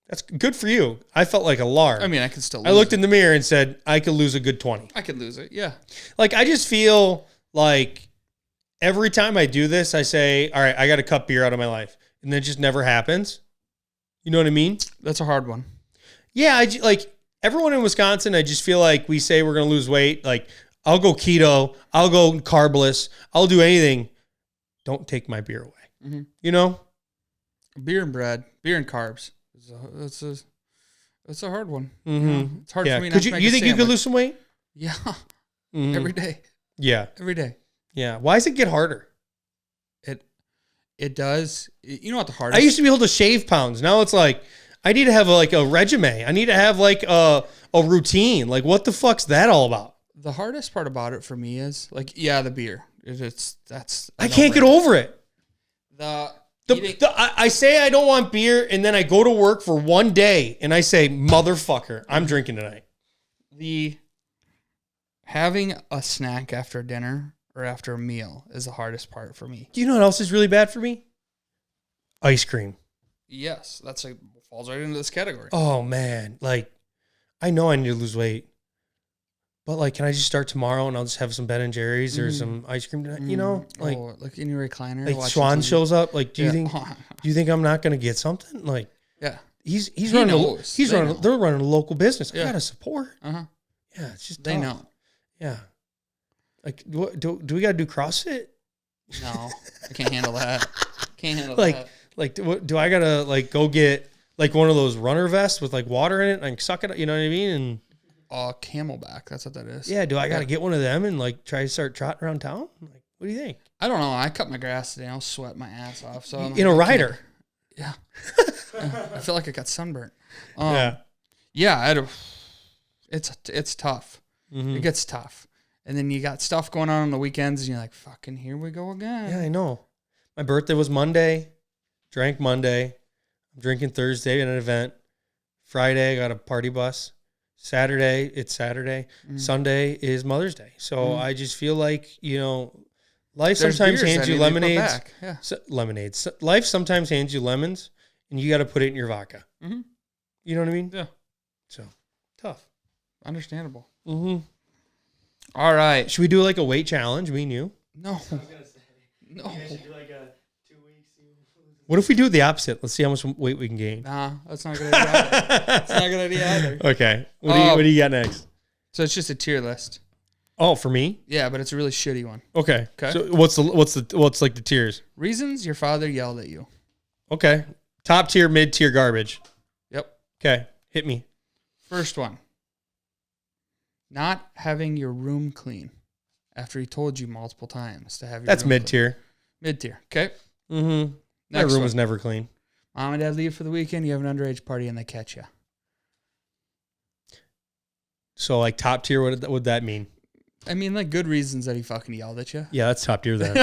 [SPEAKER 1] That's good for you. I felt like a lard.
[SPEAKER 2] I mean, I could still lose
[SPEAKER 1] I looked
[SPEAKER 2] it.
[SPEAKER 1] in the mirror and said, I could lose a good 20.
[SPEAKER 2] I could lose it. Yeah.
[SPEAKER 1] Like, I just feel like every time I do this, I say, all right, I got to cut beer out of my life. And then it just never happens. You know what I mean?
[SPEAKER 2] That's a hard one.
[SPEAKER 1] Yeah, like everyone in Wisconsin, I just feel like we say we're going to lose weight. Like, I'll go keto. I'll go carbless. I'll do anything. Don't take my beer away. You know?
[SPEAKER 2] Beer and bread. Beer and carbs. It's a hard one. It's hard for me not to make
[SPEAKER 1] you
[SPEAKER 2] a
[SPEAKER 1] think you could
[SPEAKER 2] sandwich.
[SPEAKER 1] lose some weight?
[SPEAKER 2] Yeah. Every day.
[SPEAKER 1] Yeah.
[SPEAKER 2] Every day.
[SPEAKER 1] Yeah. Why does it get harder?
[SPEAKER 2] It does. You know what the hardest?
[SPEAKER 1] I used to be able to shave pounds. Now it's like, I need to have like a regimen. I need to have like a routine. Like, what the fuck's that all about?
[SPEAKER 2] The hardest part about it for me is like, yeah, the beer. That's.
[SPEAKER 1] I can't get over it.
[SPEAKER 2] Eating-
[SPEAKER 1] I say I don't want beer, and then I go to work for one day, and I say, motherfucker, I'm drinking tonight.
[SPEAKER 2] the having a snack after dinner or after a meal is the hardest part for me.
[SPEAKER 1] Do you know what else is really bad for me? Ice cream.
[SPEAKER 2] Yes, that's like falls right into this category.
[SPEAKER 1] Oh, man. Like, I know I need to lose weight, but like, can I just start tomorrow and I'll just have some Ben and Jerry's or some ice cream tonight? You know, like,
[SPEAKER 2] like in your recliner.
[SPEAKER 1] like
[SPEAKER 2] watching
[SPEAKER 1] Schwan
[SPEAKER 2] TV.
[SPEAKER 1] shows up. Like, do you think I'm not going to get something? Like,
[SPEAKER 2] Yeah.
[SPEAKER 1] he's
[SPEAKER 2] He
[SPEAKER 1] running.
[SPEAKER 2] knows.
[SPEAKER 1] He's
[SPEAKER 2] They
[SPEAKER 1] running.
[SPEAKER 2] know.
[SPEAKER 1] They're running a local business. I
[SPEAKER 2] Yeah.
[SPEAKER 1] gotta support.
[SPEAKER 2] Uh-huh.
[SPEAKER 1] Yeah, it's just
[SPEAKER 2] They
[SPEAKER 1] tough.
[SPEAKER 2] know.
[SPEAKER 1] Yeah. Like, do we got to do CrossFit?
[SPEAKER 2] No, I can't handle that. Can't handle
[SPEAKER 1] Like,
[SPEAKER 2] that.
[SPEAKER 1] like, do I gotta like go get like one of those runner vests with like water in it and I can suck it? You know what I mean? And
[SPEAKER 2] Camelback. That's what that is.
[SPEAKER 1] yeah, do I gotta get one of them and like try to start trotting around town? Like, what do you think?
[SPEAKER 2] I don't know. I cut my grass today. I'll sweat my ass off. So
[SPEAKER 1] In a rider.
[SPEAKER 2] Yeah. I feel like I got sunburnt.
[SPEAKER 1] Yeah.
[SPEAKER 2] Yeah. It's tough.
[SPEAKER 1] Mhm.
[SPEAKER 2] It gets tough. And then you got stuff going on the weekends, and you're like, fucking, here we go again.
[SPEAKER 1] Yeah, I know. My birthday was Monday. Drank Monday. I'm drinking Thursday at an event. Friday, I got a party bus. Saturday, it's Saturday. Sunday is Mother's Day. So I just feel like, you know, life
[SPEAKER 2] There's
[SPEAKER 1] sometimes
[SPEAKER 2] beers
[SPEAKER 1] hands
[SPEAKER 2] that
[SPEAKER 1] you
[SPEAKER 2] need to be put
[SPEAKER 1] lemonades.
[SPEAKER 2] back. Yeah.
[SPEAKER 1] Lemonades. Life sometimes hands you lemons, and you got to put it in your vodka.
[SPEAKER 2] Mhm.
[SPEAKER 1] You know what I mean?
[SPEAKER 2] Yeah.
[SPEAKER 1] So, tough.
[SPEAKER 2] Understandable.
[SPEAKER 1] Mm-hmm.
[SPEAKER 2] All right.
[SPEAKER 1] Should we do like a weight challenge, me and you?
[SPEAKER 2] No.
[SPEAKER 3] I was gonna say.
[SPEAKER 2] No.
[SPEAKER 3] You guys should do like a 2 weeks.
[SPEAKER 1] What if we do the opposite? Let's see how much weight we can gain.
[SPEAKER 2] Nah, that's not a good idea either. That's not a good idea either.
[SPEAKER 1] Okay. What do you got next?
[SPEAKER 2] So it's just a tier list.
[SPEAKER 1] Oh, for me?
[SPEAKER 2] Yeah, but it's a really shitty one.
[SPEAKER 1] Okay.
[SPEAKER 2] Okay.
[SPEAKER 1] So what's like the tiers?
[SPEAKER 2] Reasons your father yelled at you.
[SPEAKER 1] Okay. Top tier, mid tier, garbage.
[SPEAKER 2] Yep.
[SPEAKER 1] Okay. Hit me.
[SPEAKER 2] First one. Not having your room clean after he told you multiple times to have your
[SPEAKER 1] That's
[SPEAKER 2] room
[SPEAKER 1] mid tier.
[SPEAKER 2] Mid tier. Okay.
[SPEAKER 1] Mm-hmm. My
[SPEAKER 2] Next
[SPEAKER 1] room
[SPEAKER 2] one.
[SPEAKER 1] was never clean.
[SPEAKER 2] Mom and dad leave for the weekend. You have an underage party and they catch you.
[SPEAKER 1] So like top tier, what would that mean?
[SPEAKER 2] I mean, like good reasons that he fucking yelled at you.
[SPEAKER 1] Yeah, that's top tier then.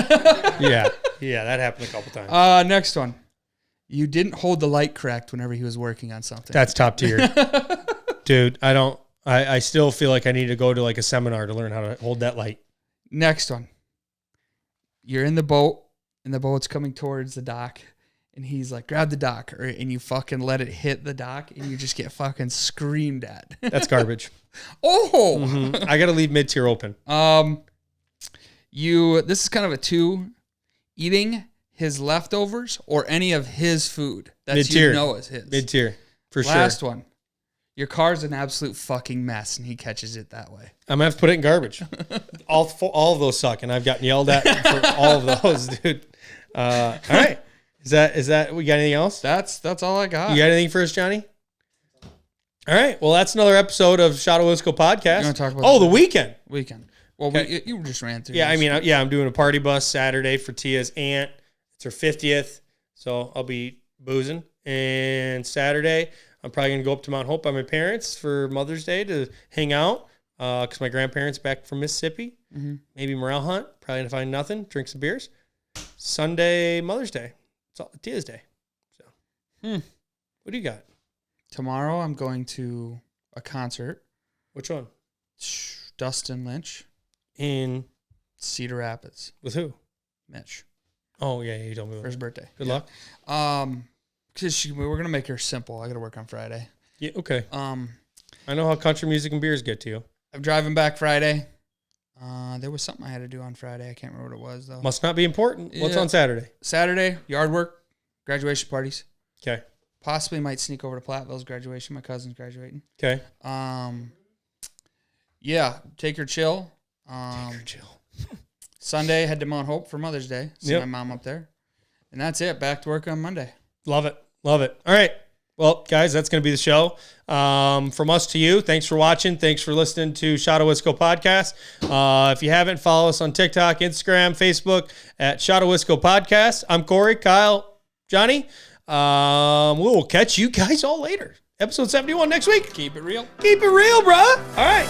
[SPEAKER 1] Yeah. Yeah, that happened a couple times.
[SPEAKER 2] Next one. You didn't hold the light correct whenever he was working on something.
[SPEAKER 1] That's top tier. Dude, I still feel like I need to go to like a seminar to learn how to hold that light.
[SPEAKER 2] Next one. You're in the boat and the boat's coming towards the dock and he's like, grab the dock, and you fucking let it hit the dock and you just get fucking screamed at.
[SPEAKER 1] That's garbage.
[SPEAKER 2] Oh,
[SPEAKER 1] Mhm. I got to leave mid tier open.
[SPEAKER 2] This is kind of a 2, eating his leftovers or any of his food that
[SPEAKER 1] Mid-tier.
[SPEAKER 2] you know is his.
[SPEAKER 1] Mid tier for
[SPEAKER 2] Last
[SPEAKER 1] sure.
[SPEAKER 2] one. Your car's an absolute fucking mess and he catches it that way.
[SPEAKER 1] I'm gonna have to put it in garbage. all of those suck, and I've gotten yelled at for all of those, dude. All right, is that we got anything else?
[SPEAKER 2] That's all I got.
[SPEAKER 1] You got anything for us, Johnny? All right, well that's another episode of Shot of Wisco podcast.
[SPEAKER 2] You wanna talk about
[SPEAKER 1] the weekend?
[SPEAKER 2] Weekend. Well,
[SPEAKER 1] Okay.
[SPEAKER 2] you just ran through.
[SPEAKER 1] Yeah, I
[SPEAKER 2] this.
[SPEAKER 1] mean, I'm doing a party bus Saturday for Tia's aunt. It's her 50th, so I'll be boozing. And Saturday, I'm probably gonna go up to Mount Hope by my parents for Mother's Day to hang out because my grandparents back from Mississippi.
[SPEAKER 2] Mm-hmm.
[SPEAKER 1] Maybe morale hunt. Probably gonna find nothing. Drink some beers. Sunday, Mother's Day. It's all Tia's Day. So, what do you got?
[SPEAKER 2] Tomorrow I'm going to a concert.
[SPEAKER 1] Which one?
[SPEAKER 2] Dustin Lynch,
[SPEAKER 1] In
[SPEAKER 2] Cedar Rapids.
[SPEAKER 1] with who?
[SPEAKER 2] Mitch,
[SPEAKER 1] Oh yeah, you told me.
[SPEAKER 2] for his birthday.
[SPEAKER 1] Good luck.
[SPEAKER 2] Because we're gonna make her simple. I got to work on Friday.
[SPEAKER 1] Yeah, okay.
[SPEAKER 2] I
[SPEAKER 1] I know how country music and beers get to you.
[SPEAKER 2] I'm driving back Friday. There was something I had to do on Friday. I can't remember what it was though.
[SPEAKER 1] Must not be important. What's
[SPEAKER 2] Yeah.
[SPEAKER 1] on Saturday?
[SPEAKER 2] Saturday, yard work, graduation parties.
[SPEAKER 1] Okay.
[SPEAKER 2] Possibly might sneak over to Platteville's graduation. My cousin's graduating.
[SPEAKER 1] Okay.
[SPEAKER 2] Yeah, take your chill.
[SPEAKER 1] Chill.
[SPEAKER 2] Sunday, head to Mount Hope for Mother's Day. See
[SPEAKER 1] Yep.
[SPEAKER 2] my mom up there. And that's it. Back to work on Monday.
[SPEAKER 1] Love it. Love it. All right. Well, guys, that's going to be the show. From us to you, thanks for watching. Thanks for listening to Shot of Wisco podcast. If you haven't, follow us on TikTok, Instagram, Facebook at Shot of Wisco podcast. I'm Corey, Kyle, Johnny. We will catch you guys all later. Episode 71 next week.
[SPEAKER 2] Keep it real.
[SPEAKER 1] Keep it real, bruh. All right.